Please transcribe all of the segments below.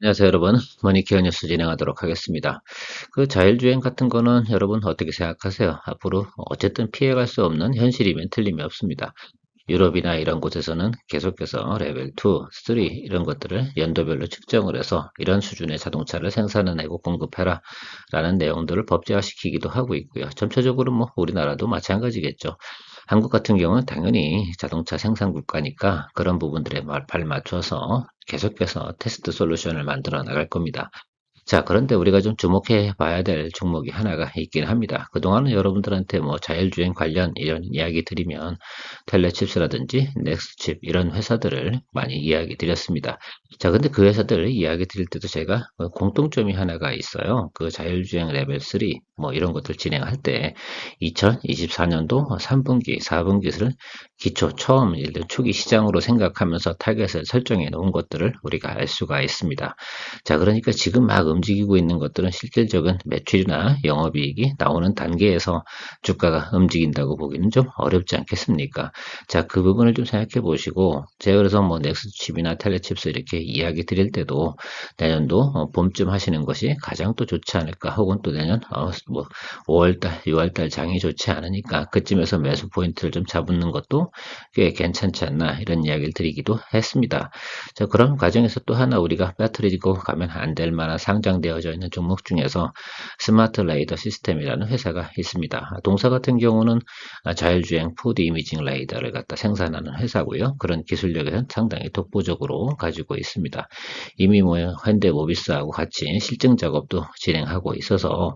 안녕하세요, 여러분. 머니케어 뉴스 진행하도록 하겠습니다. 자율주행 같은 거는 여러분 어떻게 생각하세요? 앞으로 어쨌든 피해갈 수 없는 현실이면 틀림이 없습니다. 유럽이나 이런 곳에서는 계속해서 레벨 2, 3 이런 것들을 연도별로 측정을 해서 이런 수준의 자동차를 생산해내고 공급해라 라는 내용들을 법제화시키기도 하고 있고요. 전체적으로 뭐 우리나라도 마찬가지겠죠. 한국 같은 경우는 당연히 자동차 생산 국가니까 그런 부분들에 발 맞춰서 계속해서 테스트 솔루션을 만들어 나갈 겁니다. 자, 그런데 우리가 좀 주목해 봐야 될 종목이 하나가 있긴 합니다. 그동안은 여러분들한테 뭐 자율주행 관련 이런 이야기 드리면 텔레칩스라든지 넥스칩 이런 회사들을 많이 이야기 드렸습니다. 자, 근데 그 회사들 이야기 드릴 때도 제가 공통점이 하나가 있어요. 그 자율주행 레벨 3 뭐 이런 것들 진행할 때 2024년도 3분기, 4분기를 기초 처음 초기 시장으로 생각하면서 타겟을 설정해 놓은 것들을 우리가 알 수가 있습니다. 자, 그러니까 지금 막 움직이고 있는 것들은 실질적인 매출이나 영업이익이 나오는 단계에서 주가가 움직인다고 보기는 좀 어렵지 않겠습니까? 자, 그 부분을 좀 생각해 보시고, 제가 그래서 뭐 넥스칩이나 텔레칩스 이렇게 이야기 드릴 때도 내년도 봄쯤 하시는 것이 가장 또 좋지 않을까, 혹은 또 내년 뭐 5월달, 6월달 장이 좋지 않으니까 그쯤에서 매수 포인트를 좀 잡는 것도 꽤 괜찮지 않나 이런 이야기를 드리기도 했습니다. 자, 그런 과정에서 또 하나 우리가 빠뜨리고 가면 안 될 만한 상장되어져 있는 종목 중에서 스마트 레이더 시스템이라는 회사가 있습니다. 동사 같은 경우는 자율주행 4D 이미징 레이더를 갖다 생산하는 회사고요. 그런 기술력에는 상당히 독보적으로 가지고 있습니다. 이미 뭐 현대모비스하고 같이 실증 작업도 진행하고 있어서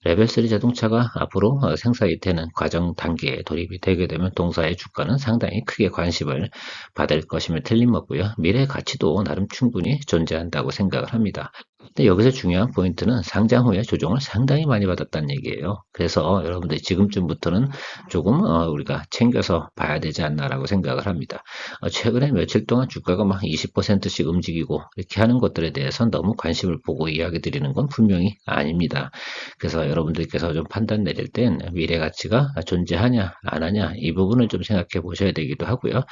레벨 3 자동차가 앞으로 생산이 되는 과정 단계에 돌입이 되게 되면 동사의 주가는 상당히 크게 관심을 받을 것임을 틀림없고요. 미래 가치도 나름 충분히 존재한다고 생각을 합니다. 근데 여기서 중요한 포인트는 상장 후에 조정을 상당히 많이 받았다는 얘기예요. 그래서 여러분들이 지금쯤부터는 조금 우리가 챙겨서 봐야 되지 않나라고 생각을 합니다. 최근에 며칠 동안 주가가 막 20%씩 움직이고 이렇게 하는 것들에 대해서 너무 관심을 보고 이야기 드리는 건 분명히 아닙니다. 그래서 여러분들께서 좀 판단 내릴 땐 미래 가치가 존재하냐 안 하냐 이 부분을 좀 생각해 보셔야 되기도 하고요.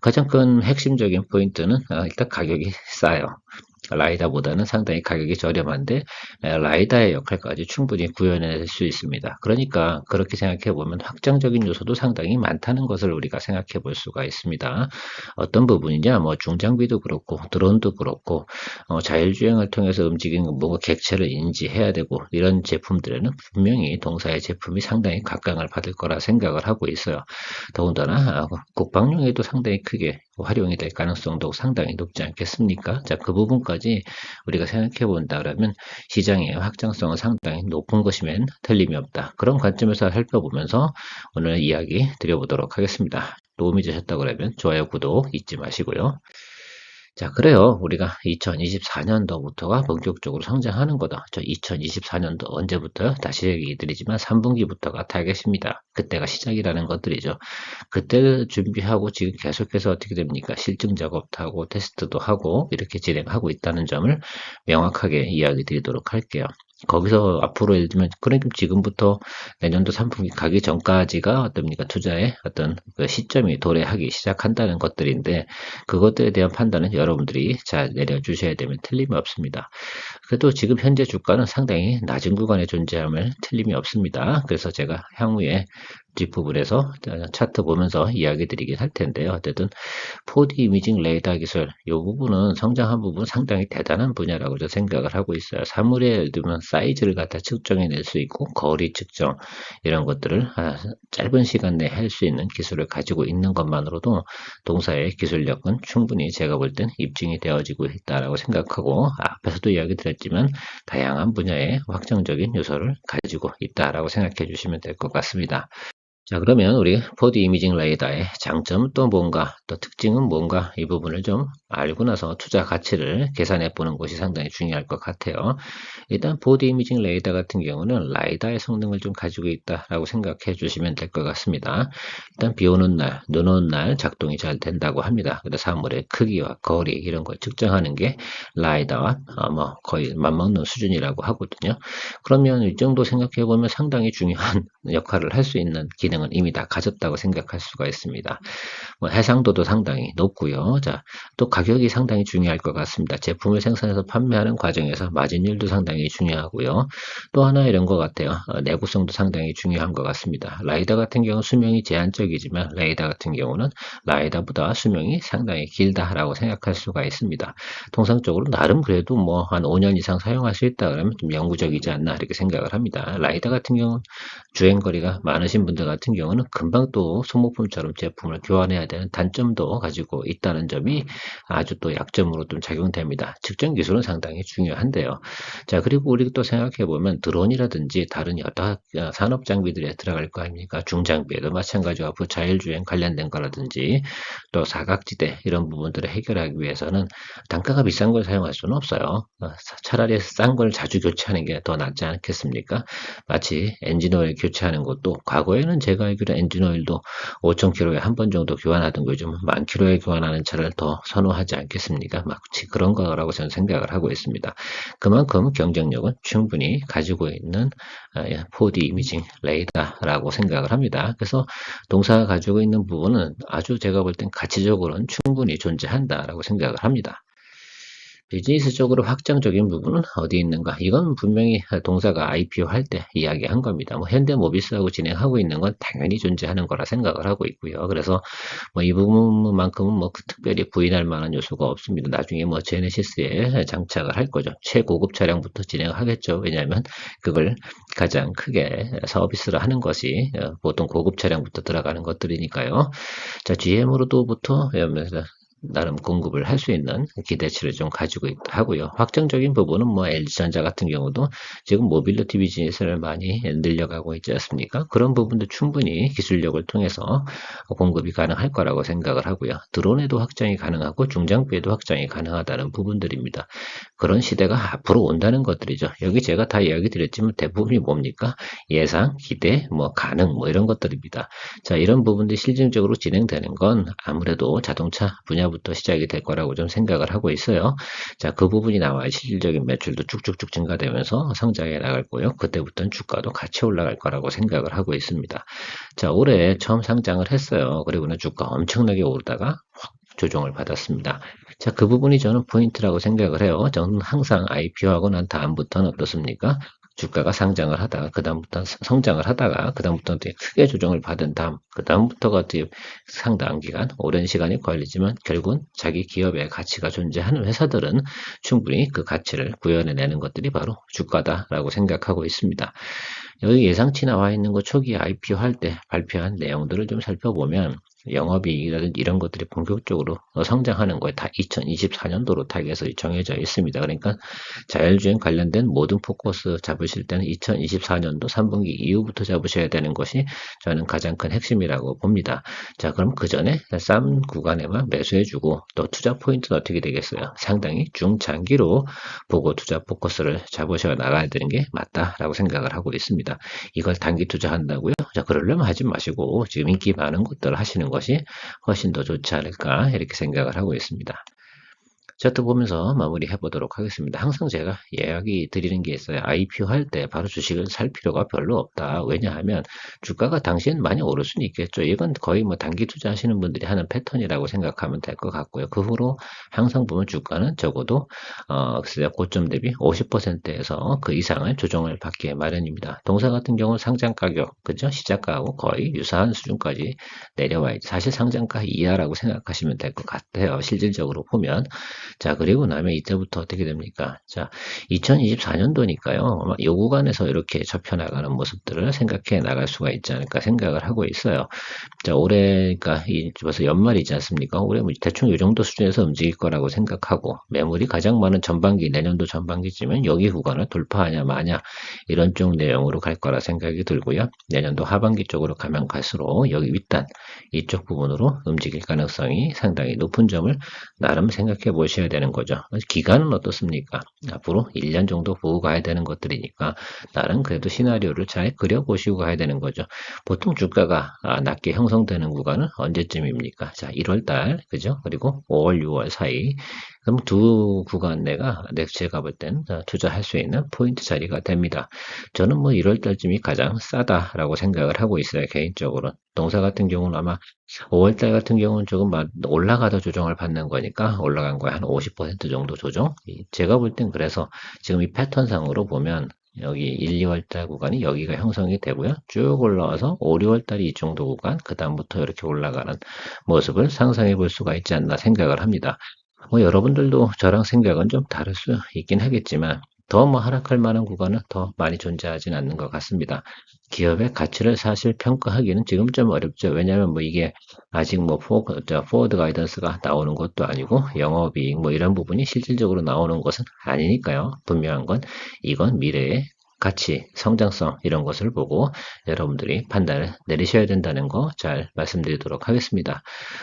가장 큰 핵심적인 포인트는 일단 가격이 싸요. 라이다보다는 상당히 가격이 저렴한데 라이다의 역할까지 충분히 구현해낼 수 있습니다. 그러니까 그렇게 생각해 보면 확장적인 요소도 상당히 많다는 것을 우리가 생각해 볼 수가 있습니다. 어떤 부분이냐, 뭐 중장비도 그렇고 드론도 그렇고 자율주행을 통해서 움직이는 뭔가 객체를 인지해야 되고 이런 제품들에는 분명히 동사의 제품이 상당히 각광을 받을 거라 생각을 하고 있어요. 더군다나 국방용에도 상당히 크게 활용이 될 가능성도 상당히 높지 않겠습니까? 자, 그 부분까지 우리가 생각해 본다 그러면 시장의 확장성은 상당히 높은 것이면 틀림이 없다. 그런 관점에서 살펴보면서 오늘 이야기 드려보도록 하겠습니다. 도움이 되셨다 그러면 좋아요, 구독 잊지 마시고요. 자, 그래요. 우리가 2024년도부터가 본격적으로 성장하는 거다. 저 2024년도 언제부터요? 다시 얘기 드리지만 3분기부터가 타겟입니다. 그때가 시작이라는 것들이죠. 그때 준비하고 지금 계속해서 어떻게 됩니까? 실증 작업도 하고 테스트도 하고 이렇게 진행하고 있다는 점을 명확하게 이야기 드리도록 할게요. 거기서 앞으로 예를 들면 그러니까 지금부터 내년도 3분기 가기 전까지가 어떻습니까? 투자의 어떤 그 시점이 도래하기 시작한다는 것들인데 그것들에 대한 판단은 여러분들이 잘 내려주셔야 되면 틀림이 없습니다. 그래도 지금 현재 주가는 상당히 낮은 구간에 존재함을 틀림이 없습니다. 그래서 제가 향후에 뒷부분에서 차트 보면서 이야기 드리긴 할 텐데요. 어쨌든 4D 이미징 레이더 기술 이 부분은 성장한 부분 상당히 대단한 분야라고 저는 생각을 하고 있어요. 사물의 예를 들면 사이즈를 갖다 측정해낼 수 있고 거리 측정 이런 것들을 짧은 시간 내에 할 수 있는 기술을 가지고 있는 것만으로도 동사의 기술력은 충분히 제가 볼 땐 입증이 되어지고 있다라고 생각하고 앞에서도 이야기 드렸지만 다양한 분야의 확정적인 요소를 가지고 있다라고 생각해 주시면 될 것 같습니다. 자, 그러면 우리 4D 이미징 레이더의 장점은 또 뭔가, 또 특징은 뭔가 이 부분을 좀 알고 나서 투자 가치를 계산해 보는 것이 상당히 중요할 것 같아요. 일단 4D 이미징 레이더 같은 경우는 라이다의 성능을 좀 가지고 있다라고 생각해 주시면 될 것 같습니다. 일단 비 오는 날, 눈 오는 날 작동이 잘 된다고 합니다. 근데 사물의 크기와 거리 이런 걸 측정하는 게 라이다와 뭐 거의 맞먹는 수준이라고 하거든요. 그러면 이 정도 생각해 보면 상당히 중요한 역할을 할 수 있는 기능을 가능성은 이미 다 가졌다고 생각할 수가 있습니다. 뭐 해상도도 상당히 높고요. 자, 또 가격이 상당히 중요할 것 같습니다. 제품을 생산해서 판매하는 과정에서 마진율도 상당히 중요하고요. 또 하나 이런 것 같아요. 내구성도 상당히 중요한 것 같습니다. 라이더 같은 경우는 수명이 제한적이지만 레이더 같은 경우는 라이더보다 수명이 상당히 길다라고 생각할 수가 있습니다. 통상적으로 나름 그래도 뭐 한 5년 이상 사용할 수 있다 그러면 좀 영구적이지 않나 이렇게 생각을 합니다. 라이더 같은 경우는 주행거리가 많으신 분들 같은 경우는 금방 또 소모품처럼 제품을 교환해야 되는 단점도 가지고 있다는 점이 아주 또 약점으로 좀 작용됩니다. 측정 기술은 상당히 중요한데요. 자, 그리고 우리 또 생각해 보면 드론이라든지 다른 여러 산업 장비들에 들어갈 거 아닙니까? 중장비에도 마찬가지고 자율주행 관련된 거라든지 또 사각지대 이런 부분들을 해결하기 위해서는 단가가 비싼 걸 사용할 수는 없어요. 차라리 싼 걸 자주 교체하는 게 더 낫지 않겠습니까? 마치 엔진오일 교체하는 것도 과거에는 제가 알기로 엔진오일도 5,000km에 한 번 정도 교환하던 거 요즘 10,000km에 교환하는 차를 더 선호하지 않겠습니까? 마치 그런 거라고 저는 생각을 하고 있습니다. 그만큼 경쟁력은 충분히 가지고 있는 4D 이미징 레이더라고 생각을 합니다. 그래서 동사가 가지고 있는 부분은 아주 제가 볼 땐 가치적으로는 충분히 존재한다라고 생각을 합니다. 비즈니스적으로 확장적인 부분은 어디 있는가? 이건 분명히 동사가 IPO 할 때 이야기한 겁니다. 뭐 현대모비스하고 진행하고 있는 건 당연히 존재하는 거라 생각을 하고 있고요. 그래서 뭐 이 부분만큼은 뭐 특별히 부인할 만한 요소가 없습니다. 나중에 뭐 제네시스에 장착을 할 거죠. 최고급 차량부터 진행하겠죠. 왜냐하면 그걸 가장 크게 서비스를 하는 것이 보통 고급 차량부터 들어가는 것들이니까요. 자, GM으로도부터 나름 공급을 할 수 있는 기대치를 좀 가지고 있다 하고요. 확정적인 부분은 뭐 LG전자 같은 경우도 지금 모빌리티 비즈니스를 많이 늘려가고 있지 않습니까? 그런 부분도 충분히 기술력을 통해서 공급이 가능할 거라고 생각을 하고요. 드론에도 확장이 가능하고 중장비에도 확장이 가능하다는 부분들입니다. 그런 시대가 앞으로 온다는 것들이죠. 여기 제가 다 이야기 드렸지만 대부분이 뭡니까? 예상, 기대, 뭐 가능, 뭐 이런 것들입니다. 자, 이런 부분들이 실질적으로 진행되는 건 아무래도 자동차 분야부터 시작이 될 거라고 좀 생각을 하고 있어요. 자, 그 부분이 나와야 실질적인 매출도 쭉쭉쭉 증가되면서 성장해 나갈 거고요. 그때부터는 주가도 같이 올라갈 거라고 생각을 하고 있습니다. 자, 올해 처음 상장을 했어요. 그리고는 주가 엄청나게 오르다가 확 조정을 받았습니다. 자, 그 부분이 저는 포인트라고 생각을 해요. 저는 항상 IPO하고 난 다음부터는 어떻습니까? 주가가 상장을 하다가 그다음부터 성장을 하다가 그다음부터 되게 크게 조정을 받은 다음 그다음부터가 되게 상당한 기간 오랜 시간이 걸리지만 결국은 자기 기업의 가치가 존재하는 회사들은 충분히 그 가치를 구현해내는 것들이 바로 주가다라고 생각하고 있습니다. 여기 예상치 나와 있는 거 초기 IPO 할 때 발표한 내용들을 좀 살펴보면 영업이익이라든지 이런 것들이 본격적으로 성장하는 거에 다 2024년도로 타겟이 정해져 있습니다. 그러니까 자율주행 관련된 모든 포커스 잡으실 때는 2024년도 3분기 이후부터 잡으셔야 되는 것이 저는 가장 큰 핵심이라고 봅니다. 자, 그럼 그 전에 싼 구간에만 매수해주고 또 투자 포인트는 어떻게 되겠어요? 상당히 중장기로 보고 투자 포커스를 잡으셔 나가야 되는 게 맞다라고 생각을 하고 있습니다. 이걸 단기 투자한다고요? 자, 그러려면 하지 마시고 지금 인기 많은 것들을 하시는 것이 훨씬 더 좋지 않을까 이렇게 생각을 하고 있습니다. 차트 보면서 마무리해 보도록 하겠습니다. 항상 제가 이야기 드리는 게 있어요. IPO 할 때 바로 주식을 살 필요가 별로 없다. 왜냐하면 주가가 당시엔 많이 오를 수는 있겠죠. 이건 거의 뭐 단기 투자하시는 분들이 하는 패턴이라고 생각하면 될 것 같고요. 그 후로 항상 보면 주가는 적어도 고점 대비 50%에서 그 이상의 조정을 받기에 마련입니다. 동사 같은 경우는 상장 가격, 그죠? 시작가하고 거의 유사한 수준까지 내려와야지. 사실 상장가 이하라고 생각하시면 될 것 같아요. 실질적으로 보면. 자, 그리고 나면 이때부터 어떻게 됩니까? 자, 2024년도니까요. 아마 요 구간에서 이렇게 접혀나가는 모습들을 생각해 나갈 수가 있지 않을까 생각을 하고 있어요. 자, 올해, 그러니까 벌써 연말이지 않습니까? 올해 뭐 대충 이 정도 수준에서 움직일 거라고 생각하고, 매물이 가장 많은 전반기, 내년도 전반기쯤엔 여기 구간을 돌파하냐 마냐, 이런 쪽 내용으로 갈 거라 생각이 들고요. 내년도 하반기 쪽으로 가면 갈수록 여기 윗단, 이쪽 부분으로 움직일 가능성이 상당히 높은 점을 나름 생각해 보셔야 되는 거죠. 기간은 어떻습니까? 앞으로 1년 정도 보고 가야 되는 것들이니까 나름 그래도 시나리오를 잘 그려보시고 가야 되는 거죠. 보통 주가가 낮게 형성되는 구간은 언제쯤입니까? 자, 1월 달, 그죠? 그리고 5월, 6월 사이 그럼 두 구간 내가 제가 볼 땐 투자할 수 있는 포인트 자리가 됩니다. 저는 뭐 1월 달쯤이 가장 싸다라고 생각을 하고 있어요, 개인적으로. 동사 같은 경우는 아마 5월 달 같은 경우는 조금 올라가다 조정을 받는 거니까 올라간 거에 한 50% 정도 조정? 제가 볼 땐 그래서 지금 이 패턴상으로 보면 여기 1, 2월 달 구간이 여기가 형성이 되고요. 쭉 올라와서 5, 6월 달이 이 정도 구간, 그 다음부터 이렇게 올라가는 모습을 상상해 볼 수가 있지 않나 생각을 합니다. 뭐 여러분들도 저랑 생각은 좀 다를 수 있긴 하겠지만 더 뭐 하락할 만한 구간은 더 많이 존재하진 않는 것 같습니다. 기업의 가치를 사실 평가하기는 지금 좀 어렵죠. 왜냐하면 뭐 이게 아직 뭐 포워드 가이던스가 나오는 것도 아니고 영업이익 뭐 이런 부분이 실질적으로 나오는 것은 아니니까요. 분명한 건 이건 미래의 가치, 성장성 이런 것을 보고 여러분들이 판단을 내리셔야 된다는 거 잘 말씀드리도록 하겠습니다.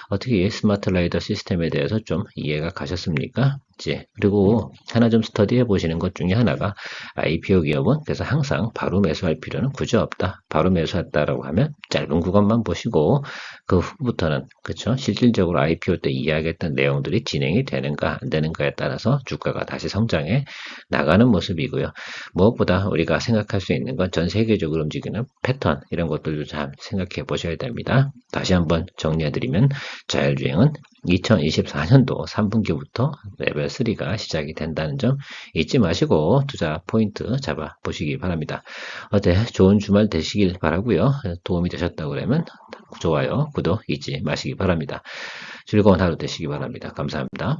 어떻게 이 스마트 라이더 시스템에 대해서 좀 이해가 가셨습니까? 그리고 하나 좀 스터디해 보시는 것 중에 하나가 IPO 기업은 그래서 항상 바로 매수할 필요는 굳이 없다. 바로 매수했다라고 하면 짧은 구간만 보시고 그 후부터는 그렇죠. 실질적으로 IPO 때 이야기했던 내용들이 진행이 되는가 안 되는가에 따라서 주가가 다시 성장해 나가는 모습이고요. 무엇보다 우리가 생각할 수 있는 건 전 세계적으로 움직이는 패턴 이런 것들도 잘 생각해 보셔야 됩니다. 다시 한번 정리해드리면 자율주행은 2024년도 3분기부터 레벨 3가 시작이 된다는 점 잊지 마시고 투자 포인트 잡아 보시기 바랍니다. 어때? 좋은 주말 되시길 바라고요. 도움이 되셨다고 그러면 좋아요, 구독 잊지 마시기 바랍니다. 즐거운 하루 되시기 바랍니다. 감사합니다.